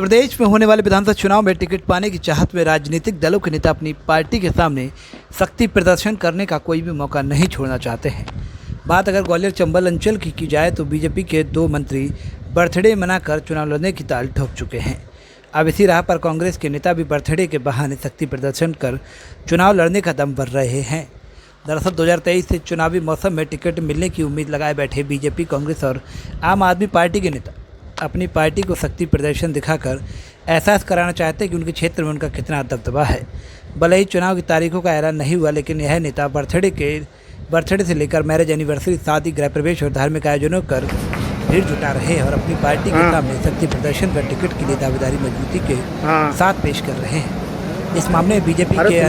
प्रदेश में होने वाले विधानसभा चुनाव में टिकट पाने की चाहत में राजनीतिक दलों के नेता अपनी पार्टी के सामने शक्ति प्रदर्शन करने का कोई भी मौका नहीं छोड़ना चाहते हैं। बात अगर ग्वालियर चंबल अंचल की जाए तो बीजेपी के 2 मंत्री बर्थडे मनाकर चुनाव लड़ने की ताल ठोक चुके हैं। अब इसी राह पर कांग्रेस के नेता भी बर्थडे के बहाने शक्ति प्रदर्शन कर चुनाव लड़ने का दम भर रहे हैं। दरअसल 2023 से चुनावी मौसम में टिकट मिलने की उम्मीद लगाए बैठे बीजेपी, कांग्रेस और आम आदमी पार्टी के नेता अपनी पार्टी को शक्ति प्रदर्शन दिखाकर एहसास कराना चाहते हैं कि उनके क्षेत्र में उनका कितना दबदबा है। भले ही चुनाव की तारीखों का ऐलान नहीं हुआ, लेकिन यह नेता बर्थडे से लेकर मैरिज एनिवर्सरी, शादी, गृह प्रवेश और धार्मिक आयोजनों कर भीड़ जुटा रहे हैं और अपनी पार्टी के सामने शक्ति प्रदर्शन कर टिकट के लिए दावेदारी मजबूती के साथ पेश कर रहे हैं। इस मामले में बीजेपी के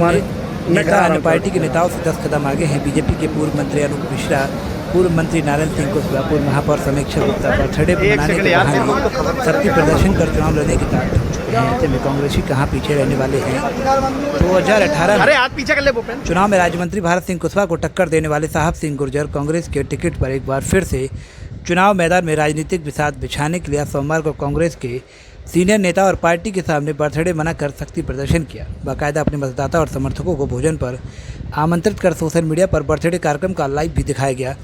अन्य पार्टी के नेताओं से 10 कदम आगे हैं। बीजेपी के पूर्व मंत्री अनूप मिश्रा, पूर्व मंत्री नारायण सिंह कुशवाहा, पूर्व महापौर समीक्षा गुप्ता बर्थडे मनाने के बहाने शक्ति प्रदर्शन कर चुनाव लड़ने की ताक ठोक चुके हैं। ऐसे में कांग्रेसी कहाँ पीछे रहने वाले हैं। 2018 चुनाव में राज्य मंत्री भारत सिंह कुशवाहा को टक्कर देने वाले साहब सिंह गुर्जर कांग्रेस के टिकट पर एक बार फिर से चुनाव मैदान में राजनीतिक विषाद बिछाने के लिए सोमवार को कांग्रेस के सीनियर नेता और पार्टी के सामने बर्थडे मनाकर शक्ति प्रदर्शन किया। बाकायदा अपने मतदाता और समर्थकों को भोजन पर आमंत्रित कर सोशल मीडिया पर बर्थडे कार्यक्रम का लाइव भी दिखाया गया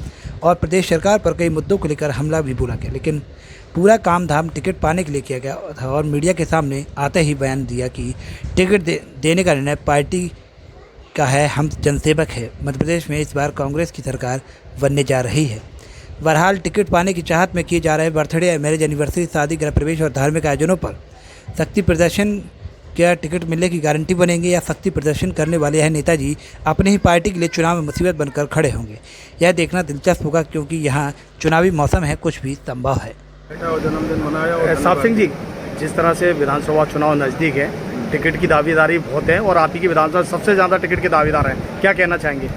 और प्रदेश सरकार पर कई मुद्दों को लेकर हमला भी बोला गया, लेकिन पूरा काम धाम टिकट पाने के लिए किया गया था और मीडिया के सामने आते ही बयान दिया कि टिकट देने का निर्णय पार्टी का है, हम जनसेवक है। मध्य प्रदेश में इस बार कांग्रेस की सरकार बनने जा रही है। बहरहाल टिकट पाने की चाहत में किए जा रहे बर्थडे, मैरिज एनिवर्सरी, शादी, गृह प्रवेश और धार्मिक आयोजनों पर शक्ति प्रदर्शन क्या टिकट मिलने की गारंटी बनेंगे या शक्ति प्रदर्शन करने वाले यह नेताजी अपनी ही पार्टी के लिए चुनाव में मुसीबत बनकर खड़े होंगे, यह देखना दिलचस्प होगा, क्योंकि यहाँ चुनावी मौसम है, कुछ भी संभव है। जन्मदिन मनाया। साहब सिंह जी, जिस तरह से विधानसभा चुनाव नज़दीक है, टिकट की दावेदारी बहुत है और आप ही की विधानसभा सबसे ज़्यादा टिकट के दावेदार हैं, क्या कहना चाहेंगे?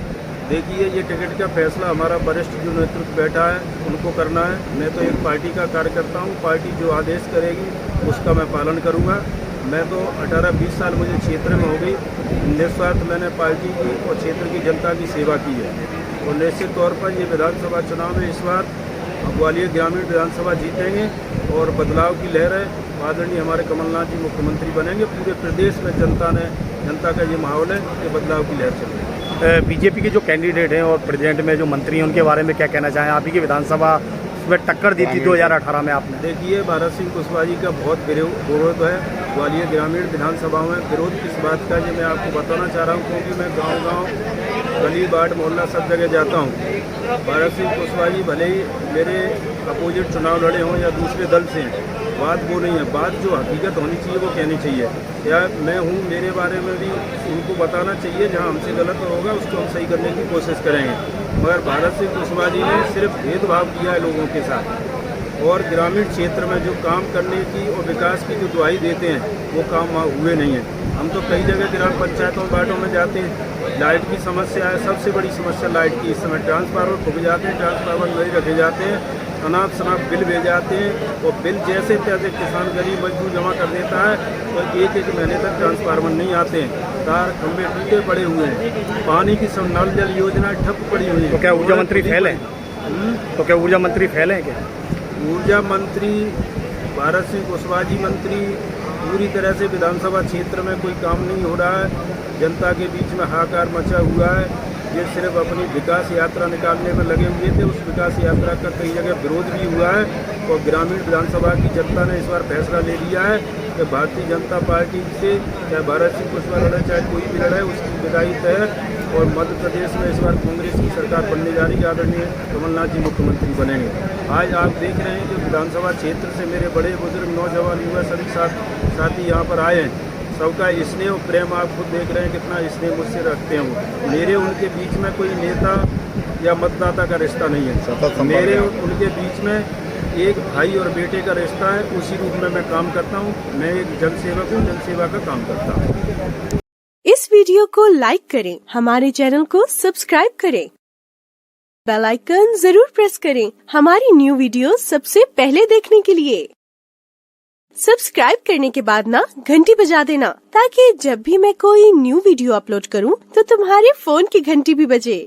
देखिए, ये टिकट का फैसला हमारा वरिष्ठ जो नेतृत्व बैठा है उनको करना है। मैं तो एक पार्टी का कार्यकर्ता हूँ, पार्टी जो आदेश करेगी उसका मैं पालन करूँगा। मैं तो 18-20 साल मुझे क्षेत्र में हो गई, निस्वार्थ मैंने पार्टी की और क्षेत्र की जनता की सेवा की है और निश्चित तौर पर ये विधानसभा चुनाव में इस बार ग्वालियर ग्रामीण विधानसभा जीतेंगे और बदलाव की लहर है। आदरणीय हमारे कमलनाथ जी मुख्यमंत्री बनेंगे। पूरे प्रदेश में जनता का ये माहौल है कि बदलाव की लहर चल रही है। बीजेपी के जो कैंडिडेट हैं और प्रेसिडेंट में जो मंत्री हैं उनके बारे में क्या कहना चाहें? आप ही की विधानसभा में टक्कर दी थी 2018 में आपने। देखिए, भारत सिंह कुशवाहा जी का बहुत विरोध है ग्वालियर ग्रामीण विधानसभा में। विरोध किस बात का ये मैं आपको बताना चाह रहा हूँ, क्योंकि मैं गांव-गांव, गली, वार्ड, मोहल्ला सब जगह जाता हूँ। भारत सिंह कुशवाहा जी भले ही मेरे अपोजिट चुनाव लड़े हों या दूसरे दल से हैं, बात वो नहीं है। बात जो हकीकत होनी चाहिए वो कहनी चाहिए। या मैं हूँ, मेरे बारे में भी उनको बताना चाहिए, जहाँ हमसे गलत होगा उसको हम सही करने की कोशिश करेंगे। मगर भारत सिंह कुशवाहा जी ने सिर्फ भेदभाव किया है लोगों के साथ और ग्रामीण क्षेत्र में जो काम करने की और विकास की जो दुआई देते हैं वो काम वहाँ हुए नहीं हैं। हम तो कई जगह ग्राम पंचायतों वार्डों में जाते हैं, लाइट की समस्या है, सबसे बड़ी समस्या लाइट की। इस समय ट्रांसफार्मर फूक जाते हैं, ट्रांसफार्मर नहीं रखे जाते हैं, अनाप बिल भेज जाते हैं और बिल जैसे तैसे किसान गरीब मजदूर जमा कर देता है तो एक महीने तक ट्रांसफार्मर नहीं आते हैं। तार खंभे टूटे पड़े हुए हैं, पानी की सब नल जल योजना ठप पड़ी हुई है। तो क्या ऊर्जा मंत्री फेल है? तो क्या ऊर्जा मंत्री फेल है क्या? ऊर्जा मंत्री भारत सिंह कुशवाहा जी मंत्री पूरी तरह से विधानसभा क्षेत्र में कोई काम नहीं हो रहा है। जनता के बीच में हाहाकार मचा हुआ है। ये सिर्फ अपनी विकास यात्रा निकालने में लगे हुए थे। उस विकास यात्रा का कई जगह विरोध भी हुआ है और ग्रामीण विधानसभा की जनता ने इस बार फैसला ले लिया है कि भारतीय जनता पार्टी से चाहे भारत सिंह कुशवाहा लड़े चाहे कोई भी लड़े, उसकी विदाई तय है और मध्य प्रदेश में इस बार कांग्रेस की सरकार बनने जा रही है। आदरणीय कमलनाथ जी मुख्यमंत्री बनेंगे। आज आप देख रहे हैं कि विधानसभा क्षेत्र से मेरे बड़े बुजुर्ग, नौजवान, युवा सभी साथी यहाँ पर आए हैं। सबका स्नेह और प्रेम आप खुद देख रहे हैं, कितना स्नेह मुझसे रखते हैं वो। मेरे उनके बीच में कोई नेता या मतदाता का रिश्ता नहीं है। मेरे उनके बीच में एक भाई और बेटे का रिश्ता है। उसी रूप में मैं काम करता हूँ। मैं एक जनसेवक हूँ, जनसेवा का काम करता हूँ। इस वीडियो को लाइक करें, हमारे चैनल को सब्सक्राइब करें, बेल आइकन जरूर प्रेस करें हमारी न्यू वीडियो सबसे पहले देखने के लिए। सब्सक्राइब करने के बाद ना घंटी बजा देना, ताकि जब भी मैं कोई न्यू वीडियो अपलोड करूं तो तुम्हारे फोन की घंटी भी बजे।